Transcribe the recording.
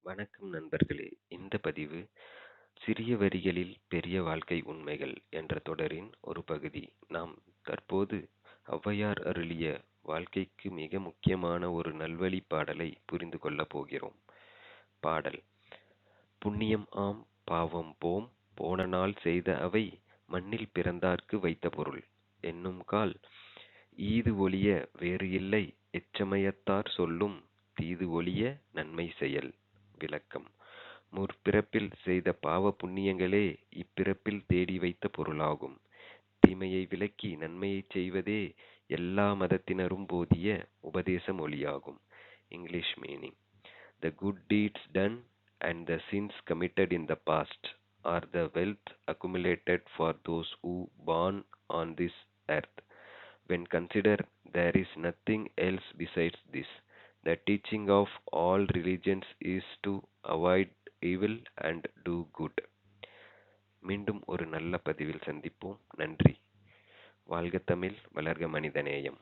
வணக்கம் நண்பர்களே. இந்த பதிவு சிறிய வரிகளில் பெரிய வாழ்க்கை உண்மைகள் என்ற தொடரின் ஒரு பகுதி. நாம் தற்போது ஔவையார் அருளிய வாழ்க்கைக்கு மிக முக்கியமான ஒரு நல்வழி பாடலை புரிந்து கொள்ளப் போகிறோம். பாடல்: புண்ணியம் ஆம் பாவம் போம் போன நாள் செய்த அவை மண்ணில் பிறந்தார்க்கு வைத்த பொருள் என்னும் கால் ஈது ஒழிய வேறு இல்லை எச்சமயத்தார் சொல்லும் தீது ஒழிய நன்மை செயல். விளக்கம்: முற்பிறப்பில் செய்த பாவ புண்ணியங்களே இப்பிறப்பில் தேடி வைத்த பொருளாகும். தீமையை விலக்கி நன்மையைச் செய்வதே எல்லா மதத்தினரும் போதிய உபதேச மொழியாகும். English meaning: The good deeds done and the sins committed in the past are the wealth accumulated for those who born on this earth. When considered, there is nothing else besides this. The teaching of all religions is to avoid evil and do good. மீண்டும் ஒரு நல்ல பதிவில் சந்திப்போம். நன்றி. வாழ்க தமிழ், வளர்க மனிதநேயம்.